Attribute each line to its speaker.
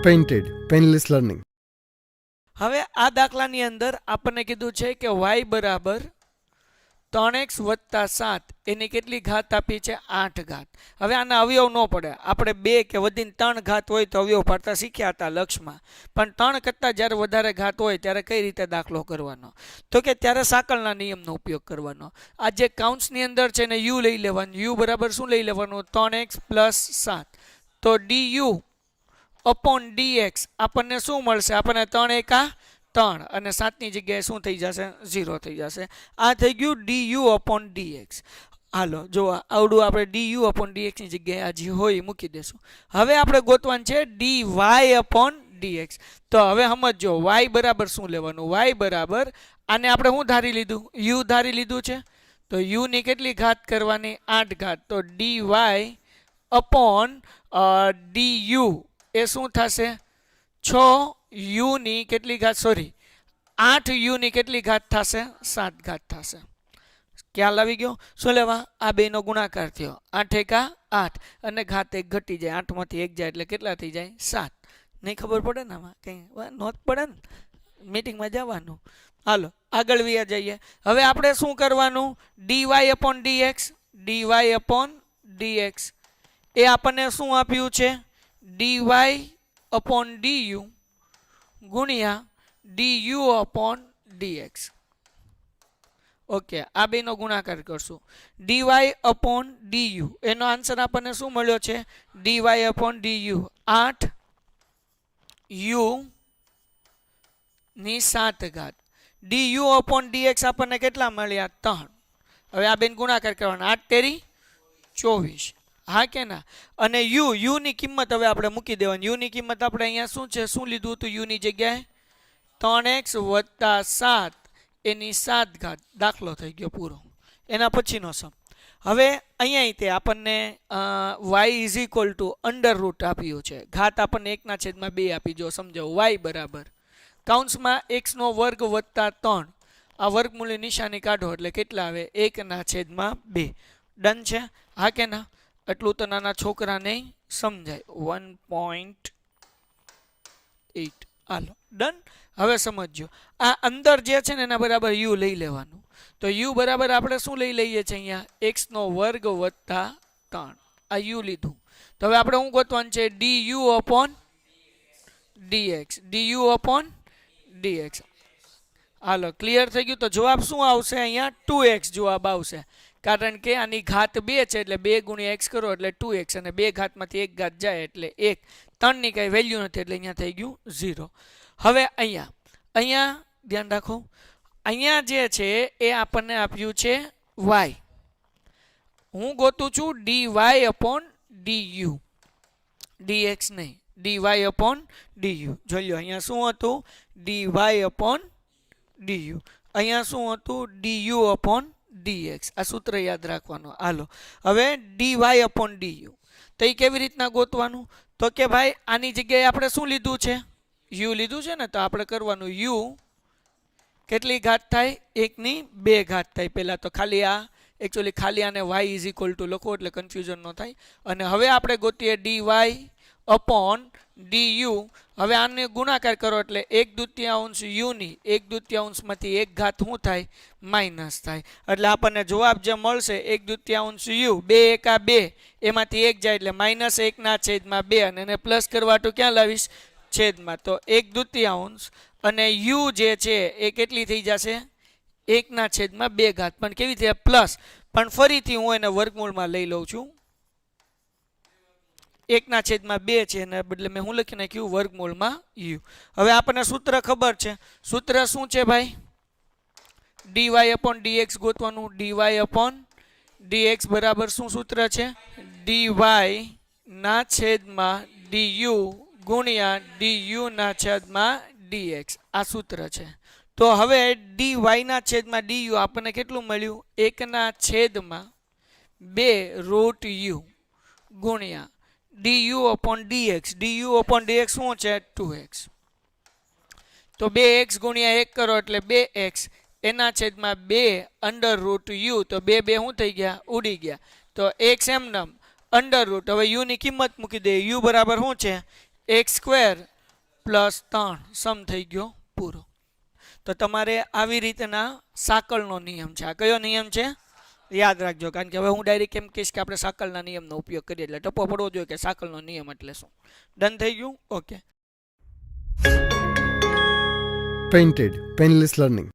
Speaker 1: Painted painless learning.
Speaker 2: હવે આ દાખલાની અંદર આપણને કીધું છે કે y બરાબર 3x વત્તા 7 એની કેટલી ઘાત આપી છે 8 ઘાત. હવે આના અવયવ ન પડે, આપણે 2 કે વધીને 3 ઘાત હોય તો અવયવ પાડતા શીખ્યા હતા લક્ષમાં, પણ 3 કરતાં જ્યારે વધારે ઘાત હોય ત્યારે કઈ રીતે દાખલો કરવાનો, તો કે ત્યારે સાંકળના નિયમનો ઉપયોગ કરવાનો. આ જે કાઉન્સની અંદર છે ને u લઈ લેવાનું. u બરાબર શું લઈ લેવાનું 3x પ્લસ 7, તો du अपॉन dx આપણને શું મળશે, આપણને 3 એકા 3 અને 7 ની જગ્યાએ શું થઈ જશે 0 થઈ જશે. આ થઈ ગયું du अपॉन dx. હાલો જો આવડું આપણે du अपॉन dx ની જગ્યાએ આ જે હોય મૂકી દેશું. હવે આપણે ગોતવાનું છે dy अपॉन dx. તો હવે સમજો y બરાબર શું લેવાનું, y બરાબર આને આપણે શું ધારી લીધું, u ધારી લીધું છે, તો u ની કેટલી ઘાત કરવાની 8 ઘાત, તો dy अपॉन du એ શું થશે 6u ની કેટલી ઘાત, સોરી 8u ની કેટલી ઘાત થશે 7 ઘાત થશે. ખ્યાલ આવી ગયો. શું લેવા, આ બે નો ગુણાકાર થયો, 8 એકા 8 અને ઘાત એક ઘટી જાય, 8 માંથી 1 જાય એટલે કેટલા થઈ જાય 7. નહીં ખબર પડે ને આમાં કઈ નોંધ પડે ને, મીટિંગમાં જવાનું. હાલો આગળ વ્યા જઈએ. હવે આપણે શું કરવાનું, dy upon dx, dy upon dx એ આપણને શું આપ્યું છે dy अपॉन du ગુણ્યા du अपॉन dx. ઓકે, આ બેનો ગુણાકાર કરશું, dy अपॉन du એનો આન્સર આપણને શું મળ્યો છે dy अपॉन du 8u ની 7 ઘાત. du अपॉन dx આપણને કેટલા મળ્યા 3. હવે આ બેન ગુણાકાર કરવાનો, 8 તેરી 24, હા કે ના. અને u ની કિંમત હવે આપણે મૂકી દેવાની. u ની કિંમત આપણે અહીંયા શું છે, શું લીધું હતું u ની જગ્યાએ 3x વત્તા 7 એની 7 ઘાત. દાખલો થઈ ગયો પૂરો. એના પછીનો સમ. હવે અહીંયા તે આપણને y is equal to under route આપ્યું છે, ઘાત આપણને 1/2 આપી. જો સમજાવો, y બરાબર કૌંસમાં x નો વર્ગ વત્તા 3, આ વર્ગમૂળની નિશાની કાઢો એટલે કેટલા આવે 1/2. ડન છે, હા કે ના. એટલું તો નાના છોકરાને સમજાય. 1.8 હાલો ડન. હવે સમજો આ અંદર જે છે ને એના બરાબર u લઈ લેવાનું. તો u બરાબર આપણે શું લઈ લઈએ છીએ અહીંયા x નો વર્ગ વત્તા 3, આ u લીધું. તો હવે આપણે શું ગોતવાનું છે du upon dx, du upon dx. હાલો ક્લિયર થઈ ગયું. તો જવાબ શું આવશે અહીંયા 2x જવાબ આવશે, કારણ કે આની ઘાત 2 છે એટલે 2 ગુણ્યા x કરો એટલે 2x અને 2 ઘાતમાંથી 1 ઘાત જાય એટલે 1. 3 ની કઈ વેલ્યુ નથી એટલે અહીંયા થઈ ગયું 0. હવે અહીંયા ધ્યાન રાખો, અહીંયા જે છે એ આપણને આપ્યું છે y. હું ગોતું છું dy अपॉन du, dx નહીં, dy अपॉन du. જોઈ લો અહીંયા શું હતું dy अपॉन du, અહીંયા શું હતું du अपॉन dx. આ સૂત્ર યાદ રાખવાનું. હાલો હવે dy अपॉन du તો એ કેવી રીતના ગોતવાનું, તો કે ભાઈ આની જગ્યાએ આપણે શું લીધું છે u લીધું છે ને, તો આપણે કરવાનું u કેટલી ઘાત થાય 1/2 ઘાત થાય. પહેલા તો ખાલી આ એકચ્યુઅલી ખાલી આને y ઇઝ ઇક્વલ ટુ લખો એટલે કન્ફ્યુઝન ન થાય. અને હવે આપણે ગોતીએ dy अपॉन du. હવે આને ગુણાકાર કરો એટલે 1/2 u ની 1/2 માંથી 1 ઘાત શું થાય માઇનસ થાય. એટલે આપણને જવાબ જે મળશે 1/2 u, 2 એકા 2 એમાંથી 1 જાય એટલે -1/2 અને એને પ્લસ કરવા તો ક્યાં લાવીશ છેદમાં. તો 1/2 અને u જે છે એ કેટલી થઈ જશે 1/2 ઘાત, પણ કેવી થાય પ્લસ. પણ ફરીથી હું એને વર્ગમૂળમાં લઈ લઉં છું, 1/2 છે એને બદલે મેં હું લખી નાખ્યું વર્ગમૂળમાં u. હવે આપણને સૂત્ર ખબર છે, સૂત્ર શું છે ભાઈ dy upon dx ગોતવાનું. dy upon dx બરાબર શું સૂત્ર છે dy ના છેદમાં du ગુણ્યા du ના છેદમાં dx. આ સૂત્ર છે. તો હવે dy ના છેદમાં du આપણને કેટલું મળ્યું 1/2 રૂટ u ગુણ્યા du upon dx. du upon dx શું છે 2x. તો 2x ગુણ્યા 1 કરો એટલે 2x એના છેદમાં 2 અંડર રૂટ u. તો 2 શું થઈ ગયા ઉડી ગયા. તો x એમ નમ અંડર રૂટ. હવે u ની કિંમત મૂકી દે. u બરાબર શું છે x² પ્લસ 3 સમ થઈ ગયો પૂરો. તો તમારે આવી રીતના સાંકળનો નિયમ છે. આ કયો નિયમ છે? યાદ રાખજો, કારણ કે હવે હું ડાયરેક્ટ એમ કહીશ કે આપણે સાંકળના નિયમનો ઉપયોગ કરીએ, એટલે ટપ્પો પડવો જોઈએ કે સાંકળનો નિયમ એટલે શું. ડન થઈ ગયું? ઓકે.
Speaker 1: Painted, painless learning.